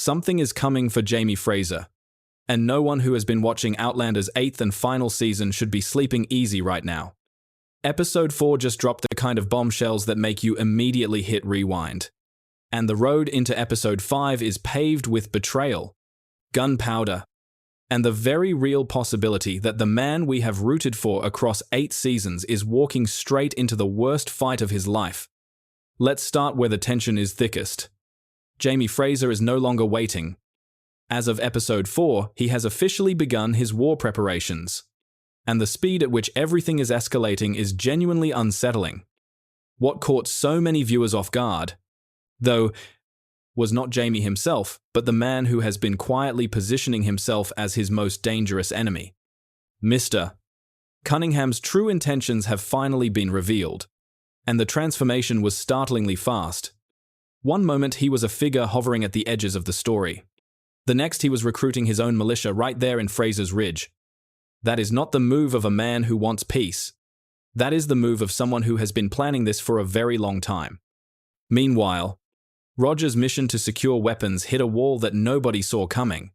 Something is coming for Jamie Fraser, and no one who has been watching Outlander's 8th and final season should be sleeping easy right now. Episode 4 just dropped the kind of bombshells that make you immediately hit rewind. And the road into Episode 5 is paved with betrayal, gunpowder, and the very real possibility that the man we have rooted for across 8 seasons is walking straight into the worst fight of his life. Let's start where the tension is thickest. Jamie Fraser is no longer waiting. As of Episode 4, he has officially begun his war preparations. And the speed at which everything is escalating is genuinely unsettling. What caught so many viewers off guard, though, was not Jamie himself, but the man who has been quietly positioning himself as his most dangerous enemy. Mr. Cunningham's true intentions have finally been revealed, and the transformation was startlingly fast. One moment he was a figure hovering at the edges of the story. The next he was recruiting his own militia right there in Fraser's Ridge. That is not the move of a man who wants peace. That is the move of someone who has been planning this for a very long time. Meanwhile, Roger's mission to secure weapons hit a wall that nobody saw coming.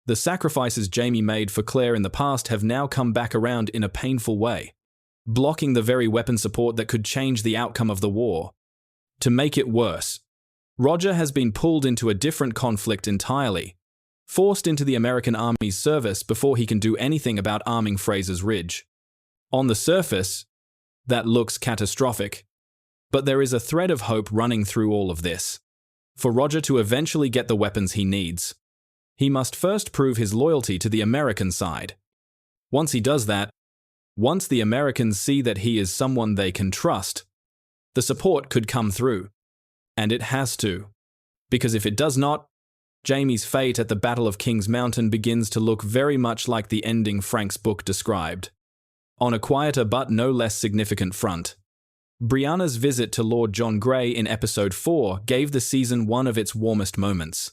The sacrifices Jamie made for Claire in the past have now come back around in a painful way, blocking the very weapon support that could change the outcome of the war. To make it worse, Roger has been pulled into a different conflict entirely, forced into the American Army's service before he can do anything about arming Fraser's Ridge. On the surface, that looks catastrophic, but there is a thread of hope running through all of this. For Roger to eventually get the weapons he needs, he must first prove his loyalty to the American side. Once he does that, once the Americans see that he is someone they can trust, the support could come through. And it has to. Because if it does not, Jamie's fate at the Battle of King's Mountain begins to look very much like the ending Frank's book described. On a quieter but no less significant front, Brianna's visit to Lord John Grey in Episode 4 gave the season one of its warmest moments.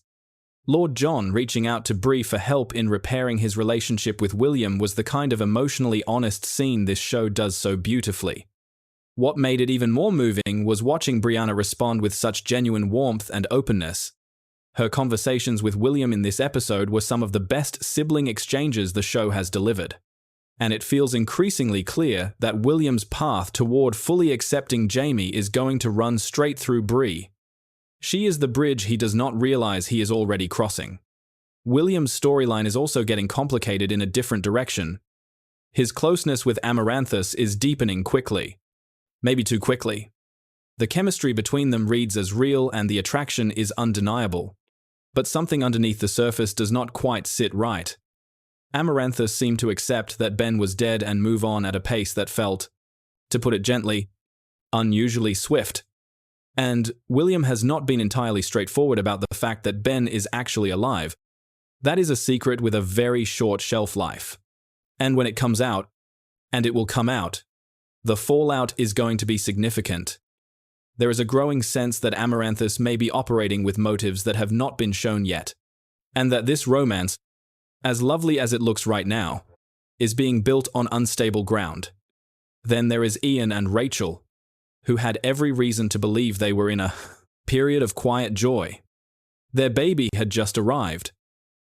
Lord John reaching out to Bree for help in repairing his relationship with William was the kind of emotionally honest scene this show does so beautifully. What made it even more moving was watching Brianna respond with such genuine warmth and openness. Her conversations with William in this episode were some of the best sibling exchanges the show has delivered. And it feels increasingly clear that William's path toward fully accepting Jamie is going to run straight through Bree. She is the bridge he does not realize he is already crossing. William's storyline is also getting complicated in a different direction. His closeness with Amaranthus is deepening quickly. Maybe too quickly. The chemistry between them reads as real and the attraction is undeniable. But something underneath the surface does not quite sit right. Amaranthus seemed to accept that Ben was dead and move on at a pace that felt, to put it gently, unusually swift. And William has not been entirely straightforward about the fact that Ben is actually alive. That is a secret with a very short shelf life. And when it comes out, and it will come out, the fallout is going to be significant. There is a growing sense that Amaranthus may be operating with motives that have not been shown yet, and that this romance, as lovely as it looks right now, is being built on unstable ground. Then there is Ian and Rachel, who had every reason to believe they were in a period of quiet joy. Their baby had just arrived.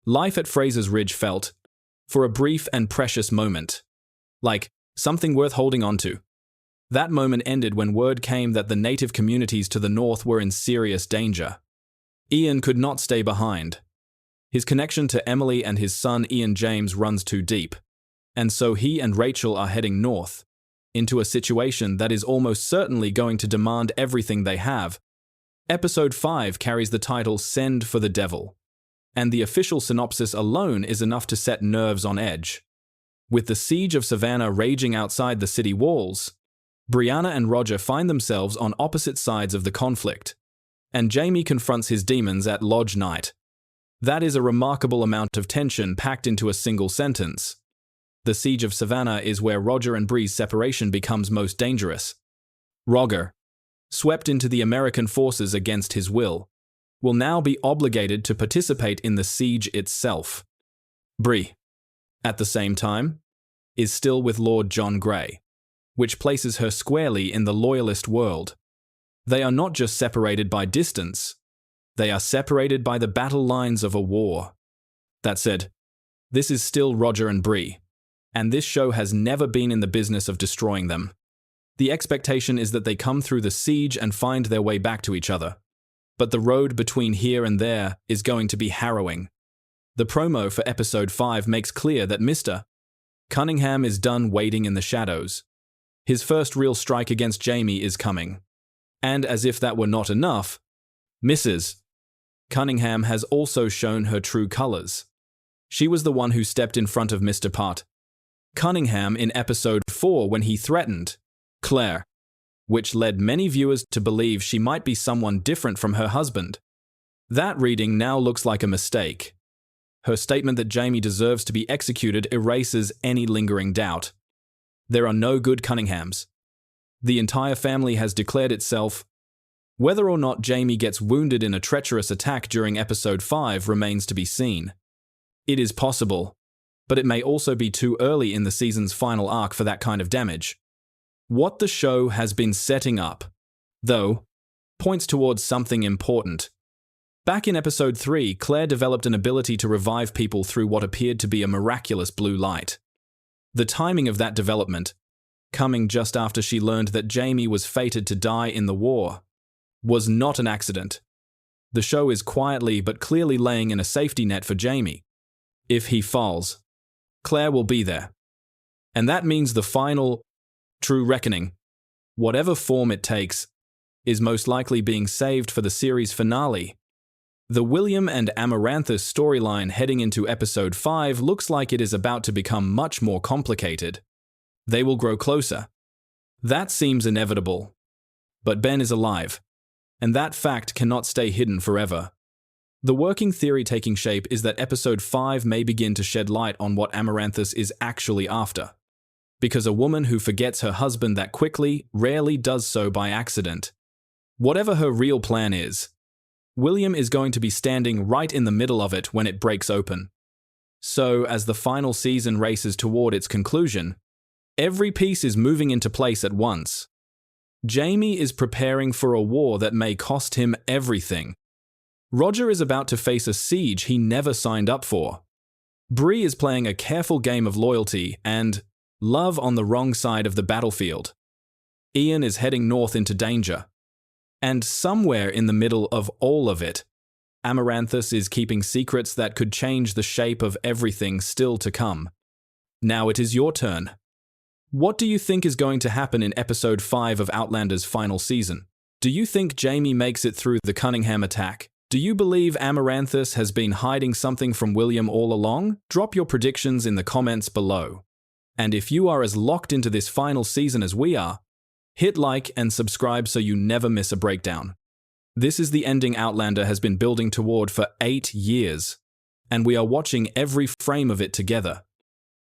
Life at Fraser's Ridge felt, for a brief and precious moment, like something worth holding on to. That moment ended when word came that the native communities to the north were in serious danger. Ian could not stay behind. His connection to Emily and his son Ian James runs too deep, and so he and Rachel are heading north, into a situation that is almost certainly going to demand everything they have. Episode 5 carries the title Send for the Devil, and the official synopsis alone is enough to set nerves on edge. With the siege of Savannah raging outside the city walls, Brianna and Roger find themselves on opposite sides of the conflict, and Jamie confronts his demons at Lodge Night. That is a remarkable amount of tension packed into a single sentence. The siege of Savannah is where Roger and Bree's separation becomes most dangerous. Roger, swept into the American forces against his will now be obligated to participate in the siege itself. Bree, at the same time, is still with Lord John Grey, which places her squarely in the loyalist world. They are not just separated by distance, They are separated by the battle lines of a war. That said, this is still Roger and Bree, and this show has never been in the business of destroying them. The expectation is that they come through the siege and find their way back to each other. But the road between here and there is going to be harrowing. The promo for episode 5 makes clear that Mr. Cunningham is done waiting in the shadows. His first real strike against Jamie is coming. And as if that were not enough, Mrs. Cunningham has also shown her true colors. She was the one who stepped in front of Mr. Cunningham in episode 4 when he threatened Claire, which led many viewers to believe she might be someone different from her husband. That reading now looks like a mistake. Her statement that Jamie deserves to be executed erases any lingering doubt. There are no good Cunninghams. The entire family has declared itself. Whether or not Jamie gets wounded in a treacherous attack during episode 5 remains to be seen. It is possible, but it may also be too early in the season's final arc for that kind of damage. What the show has been setting up, though, points towards something important. Back in episode 3, Claire developed an ability to revive people through what appeared to be a miraculous blue light. The timing of that development, coming just after she learned that Jamie was fated to die in the war, was not an accident. The show is quietly but clearly laying in a safety net for Jamie. If he falls, Claire will be there. And that means the final, true reckoning, whatever form it takes, is most likely being saved for the series finale. The William and Amaranthus storyline heading into episode 5 looks like it is about to become much more complicated. They will grow closer. That seems inevitable. But Ben is alive, and that fact cannot stay hidden forever. The working theory taking shape is that episode 5 may begin to shed light on what Amaranthus is actually after. Because a woman who forgets her husband that quickly rarely does so by accident. Whatever her real plan is, William is going to be standing right in the middle of it when it breaks open. So, as the final season races toward its conclusion, every piece is moving into place at once. Jamie is preparing for a war that may cost him everything. Roger is about to face a siege he never signed up for. Bree is playing a careful game of loyalty and love on the wrong side of the battlefield. Heughan is heading north into danger. And somewhere in the middle of all of it, Amaranthus is keeping secrets that could change the shape of everything still to come. Now it is your turn. What do you think is going to happen in episode 5 of Outlander's final season? Do you think Jamie makes it through the Cunningham attack? Do you believe Amaranthus has been hiding something from William all along? Drop your predictions in the comments below. And if you are as locked into this final season as we are, hit like and subscribe so you never miss a breakdown. This is the ending Outlander has been building toward for 8 years, and we are watching every frame of it together.